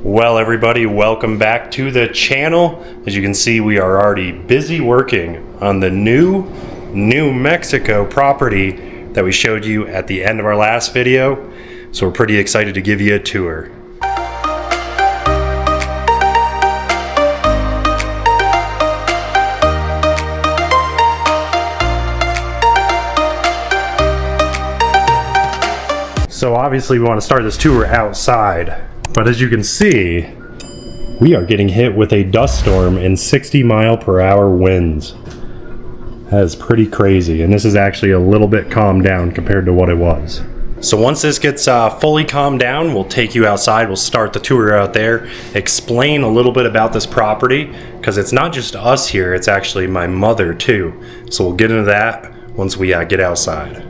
Well, everybody, welcome back to the channel. As you can see, we are already busy working on the new New Mexico property that we showed you at the end of our last video. So we're pretty excited to give you a tour. So obviously we want to start this tour outside. But as you can see, we are getting hit with a dust storm and 60-mile-per-hour winds. That is pretty crazy, and this is actually a little bit calmed down compared to what it was. So once this gets fully calmed down, we'll take you outside, we'll start the tour out there, explain a little bit about this property, because it's not just us here, it's actually my mother too. So we'll get into that once we get outside.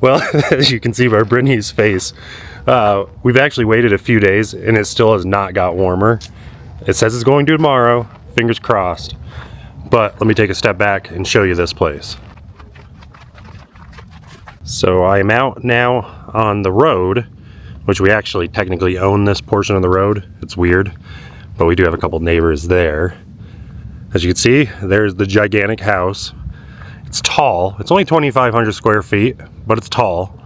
Well, as you can see by Brittany's face, we've actually waited a few days and it still has not got warmer. It says it's going to tomorrow, fingers crossed. But let me take a step back and show you this place. So I'm out now on the road, which we actually technically own this portion of the road. It's weird, but we do have a couple neighbors there. As you can see, there's the gigantic house. It's tall. It's only 2,500 square feet, but it's tall.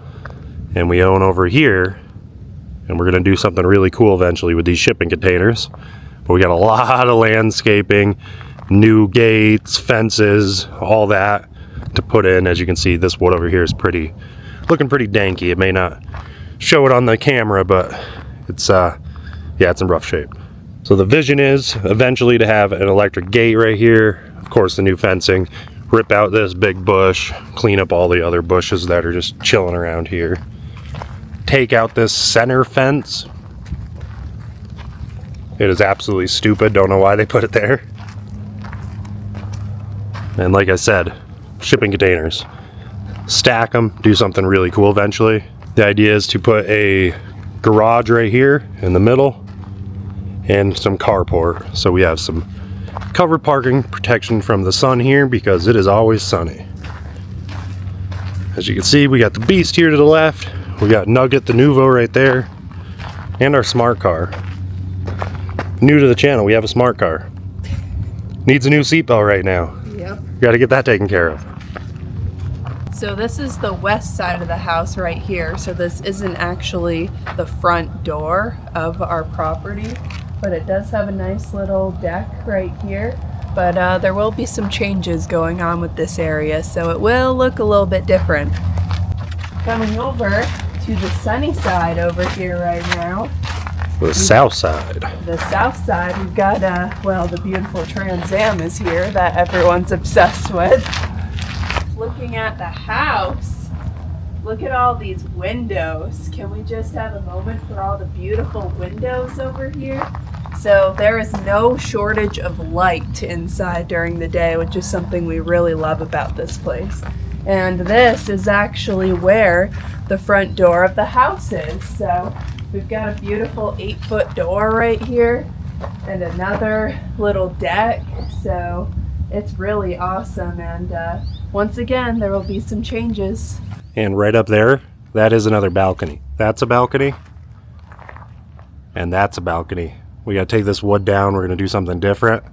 And we own over here, and we're going to do something really cool eventually with these shipping containers. But we got a lot of landscaping, new gates, fences, all that to put in. As you can see, this wood over here is looking pretty danky. It may not show it on the camera, but it's it's in rough shape. So the vision is eventually to have an electric gate right here. Of course, the new fencing. Rip out this big bush, clean up all the other bushes that are just chilling around here. Take out this center fence. It is absolutely stupid, don't know why they put it there. And like I said, shipping containers. Stack them, do something really cool eventually. The idea is to put a garage right here in the middle and some carport. So we have some covered parking protection from the sun here because it is always sunny. As you can see, we got the Beast here to the left. We got Nugget, the Noovo right there, and our smart car. New to the channel, we have a smart car. Needs a new seatbelt right now. Yep. Got to get that taken care of. So this is the west side of the house right here. So this isn't actually the front door of our property, but it does have a nice little deck right here. But there will be some changes going on with this area, so it will look a little bit different. Coming over to the sunny side over here right now. The south side. The south side, we've got, the beautiful Trans Am is here that everyone's obsessed with. Looking at the house, look at all these windows. Can we just have a moment for all the beautiful windows over here? So there is no shortage of light inside during the day, which is something we really love about this place. And this is actually where the front door of the house is. So we've got a beautiful 8-foot door right here and another little deck. So it's really awesome. And once again, there will be some changes. And right up there, that is another balcony. That's a balcony. And that's a balcony. We got to take this wood down. We're going to do something different.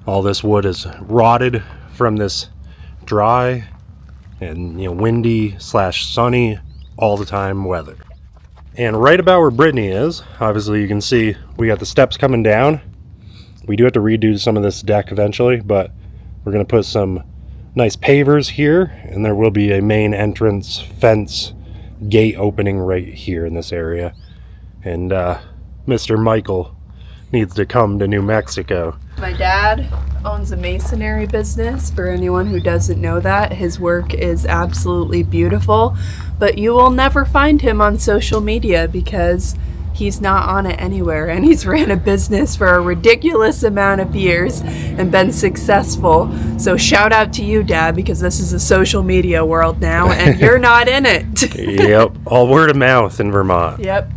All this wood is rotted from this dry and windy / sunny all the time weather. And right about where Brittany is, obviously you can see we got the steps coming down. We do have to redo some of this deck eventually, but we're going to put some nice pavers here, and there will be a main entrance fence gate opening right here in this area. And Mr. Michael needs to come to New Mexico. My dad owns a masonry business. For anyone who doesn't know that, his work is absolutely beautiful, but you will never find him on social media because he's not on it anywhere, and he's ran a business for a ridiculous amount of years and been successful. So shout out to you, Dad, because this is a social media world now and you're not in it. Yep, all word of mouth in Vermont. Yep.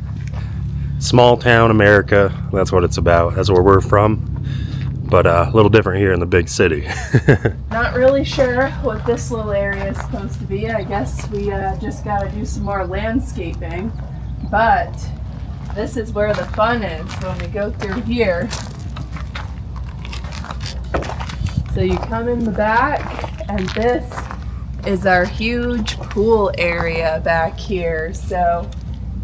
Small town America, that's what it's about. That's where we're from. But a little different here in the big city. Not really sure what this little area is supposed to be. I guess we just got to do some more landscaping. But this is where the fun is when we go through here. So you come in the back, and this is our huge pool area back here. So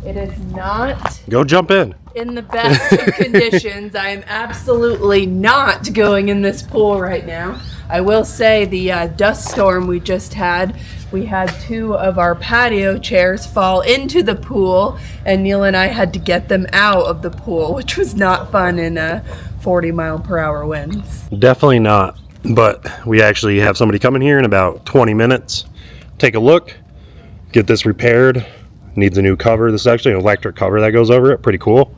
it is not Go jump in the best of conditions. I am absolutely not going in this pool right now. I will say the dust storm we just had, we had 2 of our patio chairs fall into the pool, and Neal and I had to get them out of the pool, which was not fun in 40-mile-per-hour winds. Definitely not. But we actually have somebody coming here in about 20 minutes. Take a look, get this repaired. Needs a new cover. This is actually an electric cover that goes over it. Pretty cool.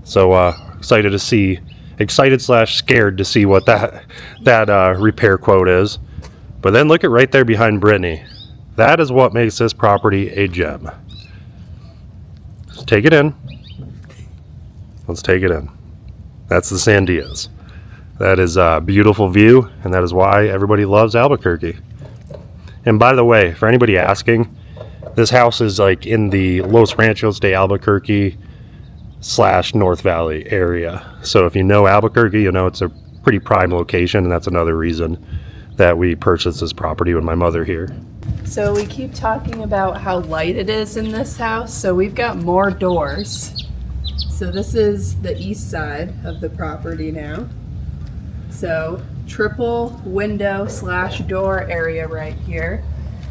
So excited / scared to see what that repair quote is. But then look at right there behind Brittany. That is what makes this property a gem. Let's take it in. Let's take it in. That's the Sandias. That is a beautiful view, and that is why everybody loves Albuquerque. And by the way, for anybody asking, this house is like in the Los Ranchos de Albuquerque / North Valley area. So if you know Albuquerque, you know it's a pretty prime location, and that's another reason that we purchased this property with my mother here. So we keep talking about how light it is in this house. So we've got more doors. So this is the east side of the property now. So triple window / door area right here.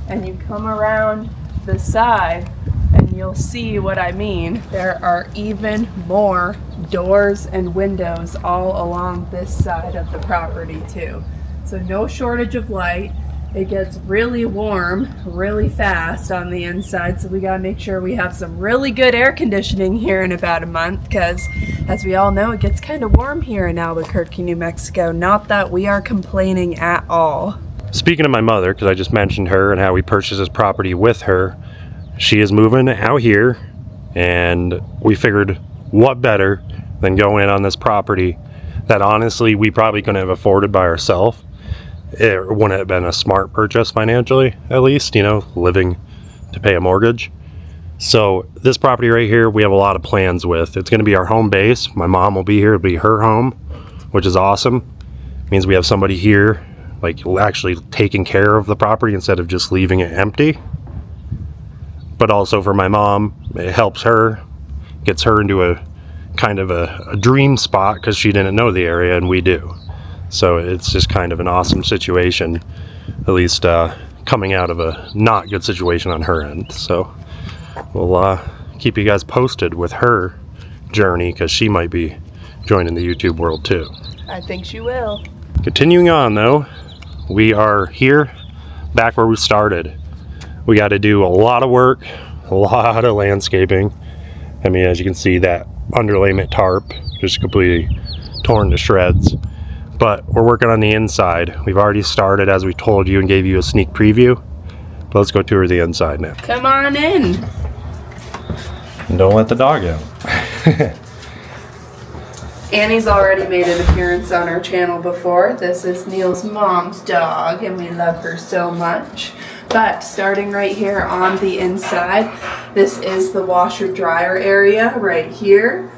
And you come around the side and you'll see what I mean. There are even more doors and windows all along this side of the property too. So no shortage of light. It gets really warm really fast on the inside, so we gotta make sure we have some really good air conditioning here in about a month, because as we all know, it gets kind of warm here in Albuquerque, New Mexico. Not that we are complaining at all. Speaking of my mother, because I just mentioned her and how we purchased this property with her, she is moving out here, and we figured what better than go in on this property that honestly we probably couldn't have afforded by ourselves. It wouldn't have been a smart purchase financially, at least, you know, living to pay a mortgage. So this property right here, we have a lot of plans with. It's going to be our home base. My mom will be here. It'll be her home, which is awesome. It means we have somebody here, like actually taking care of the property instead of just leaving it empty. But also for my mom, it helps her, gets her into a kind of a dream spot because she didn't know the area and we do. So it's just kind of an awesome situation, at least coming out of a not good situation on her end. So we'll keep you guys posted with her journey, because she might be joining the YouTube world too. I think she will. Continuing on though, we are here back where we started. We got to do a lot of work, a lot of landscaping. I mean, as you can see, that underlayment tarp just completely torn to shreds. But we're working on the inside. We've already started, as we told you and gave you a sneak preview. But let's go tour the inside now. Come on in. And don't let the dog out. Annie's already made an appearance on our channel before. This is Neal's mom's dog, and we love her so much. But starting right here on the inside, this is the washer dryer area right here.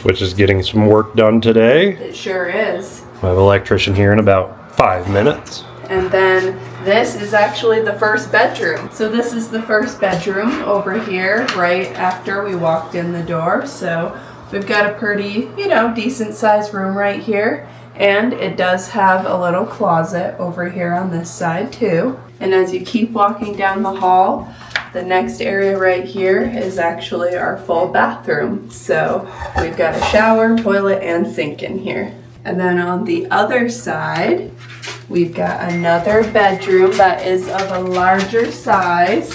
Which is getting some work done today. It sure is. We have an electrician here in about 5 minutes. And then this is actually the first bedroom. So this is the first bedroom over here right after we walked in the door. So we've got a pretty, decent sized room right here. And it does have a little closet over here on this side too. And as you keep walking down the hall, the next area right here is actually our full bathroom. So we've got a shower, toilet, and sink in here. And then on the other side, we've got another bedroom that is of a larger size.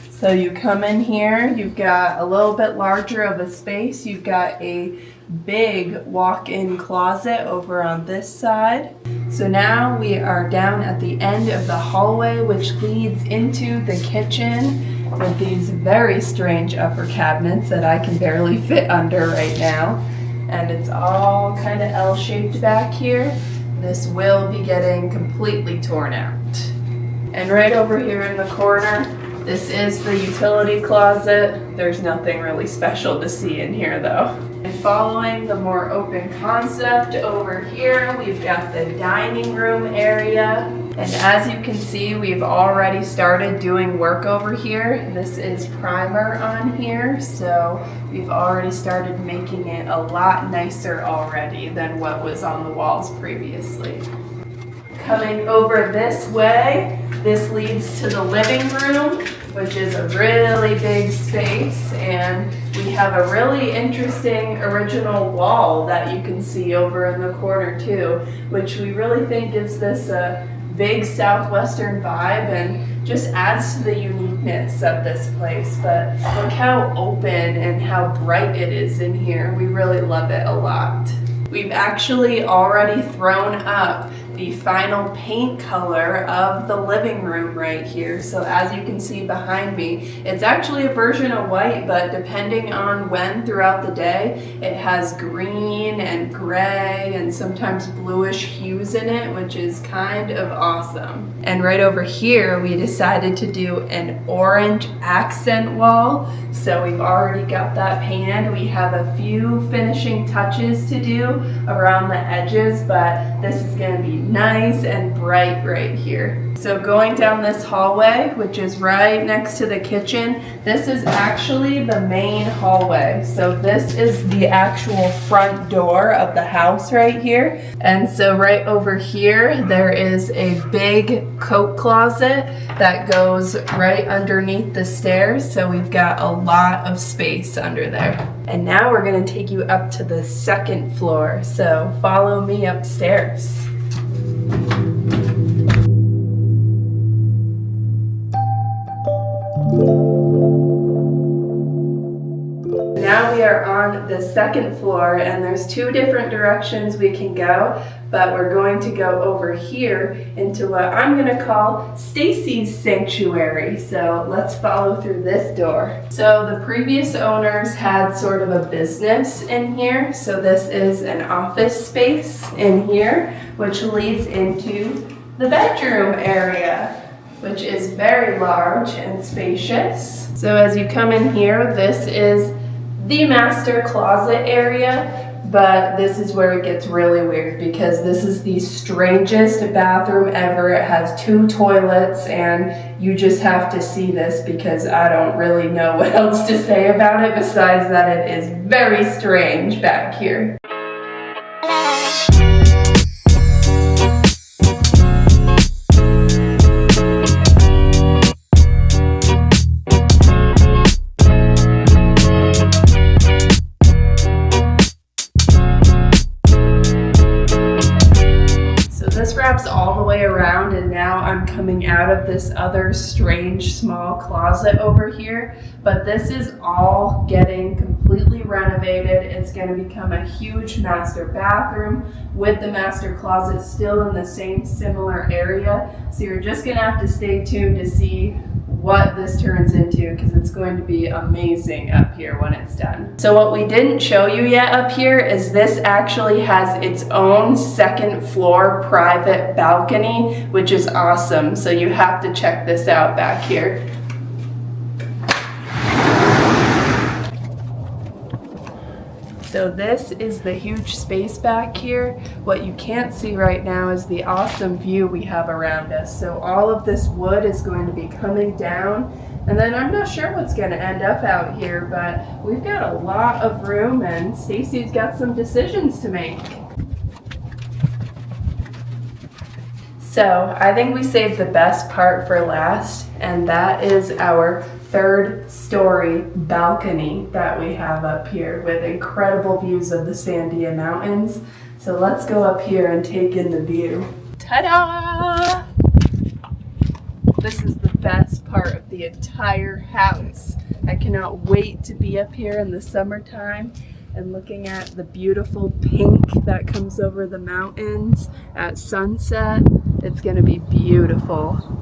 So you come in here, you've got a little bit larger of a space. You've got a big walk-in closet over on this side. So now we are down at the end of the hallway, which leads into the kitchen with these very strange upper cabinets that I can barely fit under right now. And it's all kind of L-shaped back here. This will be getting completely torn out. And right over here in the corner, This is the utility closet. There's nothing really special to see in here though. And following the more open concept over here, we've got the dining room area. And as you can see, we've already started doing work over here. This is primer on here, so we've already started making it a lot nicer already than what was on the walls previously. Coming over this way, this leads to the living room, which is a really big space, and we have a really interesting original wall that you can see over in the corner too, which we really think gives this a big southwestern vibe and just adds to the uniqueness of this place. But look how open and how bright it is in here. We really love it a lot. We've actually already thrown up the final paint color of the living room right here. So as you can see behind me, it's actually a version of white, but depending on when throughout the day, it has green and gray and sometimes bluish hues in it, which is kind of awesome. And right over here, we decided to do an orange accent wall. So we've already got that painted. We have a few finishing touches to do around the edges, but this is gonna be nice and bright right here. So going down this hallway, which is right next to the kitchen, this is actually the main hallway. So this is the actual front door of the house right here. And so right over here, there is a big coat closet that goes right underneath the stairs. So we've got a lot of space under there. And now we're gonna take you up to the second floor. So follow me upstairs. Now we are on the second floor, and there's two different directions we can go, but we're going to go over here into what I'm gonna call Stacy's sanctuary. So let's follow through this door. So the previous owners had sort of a business in here. So this is an office space in here, which leads into the bedroom area, which is very large and spacious. So as you come in here, this is the master closet area, but this is where it gets really weird because this is the strangest bathroom ever. It has 2 toilets, and you just have to see this because I don't really know what else to say about it besides that it is very strange back here. All the way around, and now I'm coming out of this other strange small closet over here, but this is all getting completely renovated. It's going to become a huge master bathroom with the master closet still in the same similar area, so you're just going to have to stay tuned to see what this turns into because it's going to be amazing up here when it's done. So what we didn't show you yet up here is this actually has its own second floor private balcony, which is awesome. So you have to check this out back here. So this is the huge space back here. What you can't see right now is the awesome view we have around us. So all of this wood is going to be coming down, and then I'm not sure what's going to end up out here, but we've got a lot of room, and Stacy's got some decisions to make. So I think we saved the best part for last, and that is our 3rd story balcony that we have up here with incredible views of the Sandia Mountains. So let's go up here and take in the view. Ta-da! This is the best part of the entire house. I cannot wait to be up here in the summertime and looking at the beautiful pink that comes over the mountains at sunset. It's gonna be beautiful.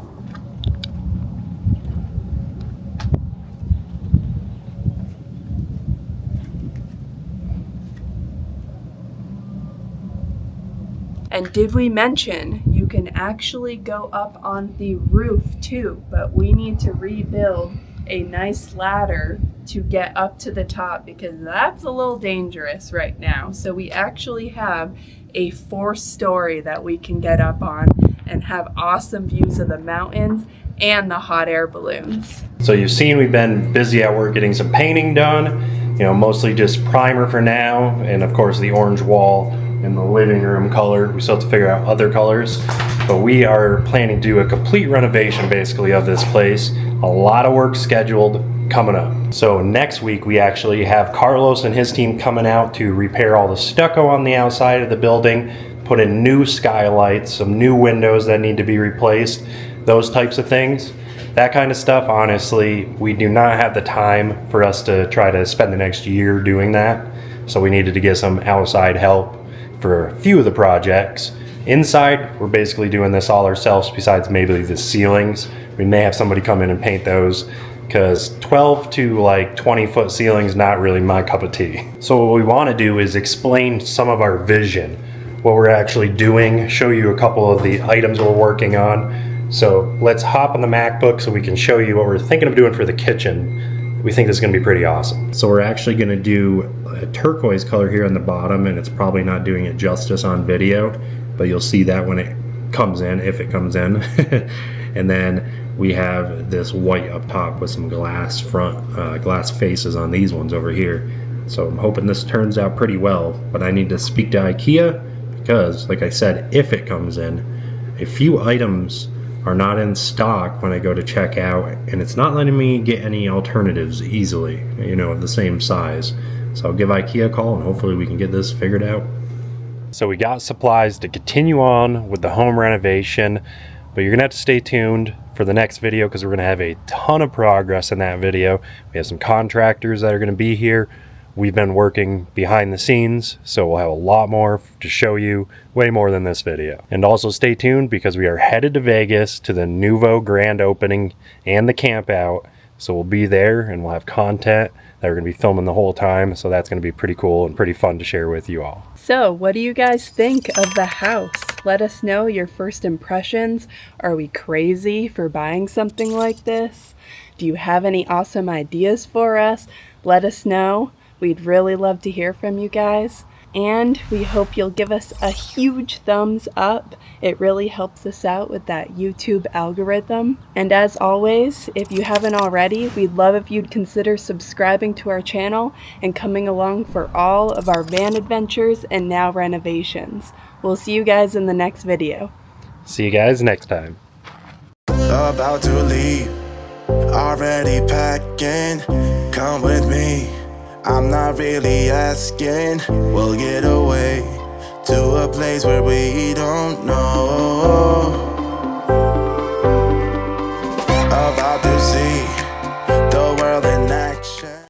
And did we mention you can actually go up on the roof too, but we need to rebuild a nice ladder to get up to the top because that's a little dangerous right now. So we actually have a 4-story that we can get up on and have awesome views of the mountains and the hot air balloons. So you've seen we've been busy at work getting some painting done, you know, mostly just primer for now, and of course the orange wall and the living room color. We still have to figure out other colors, but we are planning to do a complete renovation basically of this place. A lot of work scheduled coming up. So next week we actually have Carlos and his team coming out to repair all the stucco on the outside of the building, put in new skylights, some new windows that need to be replaced, those types of things. That kind of stuff, honestly, we do not have the time for us to try to spend the next year doing that. So we needed to get some outside help for a few of the projects. Inside, we're basically doing this all ourselves besides maybe the ceilings. We may have somebody come in and paint those because 12 to like 20-foot ceilings not really my cup of tea. So what we want to do is explain some of our vision, what we're actually doing, show you a couple of the items we're working on. So let's hop on the MacBook so we can show you what we're thinking of doing for the kitchen. We think this is going to be pretty awesome. So we're actually going to do a turquoise color here on the bottom, and it's probably not doing it justice on video, but you'll see that when it comes in, if it comes in. And then we have this white up top with some glass glass faces on these ones over here. So I'm hoping this turns out pretty well, but I need to speak to IKEA because, like I said, if it comes in, a few items are not in stock when I go to check out, and it's not letting me get any alternatives easily, you know, of the same size. So I'll give IKEA a call and hopefully we can get this figured out. So we got supplies to continue on with the home renovation, but you're gonna have to stay tuned for the next video because we're gonna have a ton of progress in that video. We have some contractors that are gonna be here. We've been working behind the scenes, so we'll have a lot more to show you, way more than this video. And also stay tuned because we are headed to Vegas to the Noovo grand opening and the camp out. So we'll be there and we'll have content that we're gonna be filming the whole time. So that's gonna be pretty cool and pretty fun to share with you all. So what do you guys think of the house? Let us know your first impressions. Are we crazy for buying something like this? Do you have any awesome ideas for us? Let us know. We'd really love to hear from you guys. And we hope you'll give us a huge thumbs up. It really helps us out with that YouTube algorithm. And as always, if you haven't already, we'd love if you'd consider subscribing to our channel and coming along for all of our van adventures and now renovations. We'll see you guys in the next video. See you guys next time. About to leave, already packing, come with me. I'm not really asking, we'll get away to a place where we don't know. About to see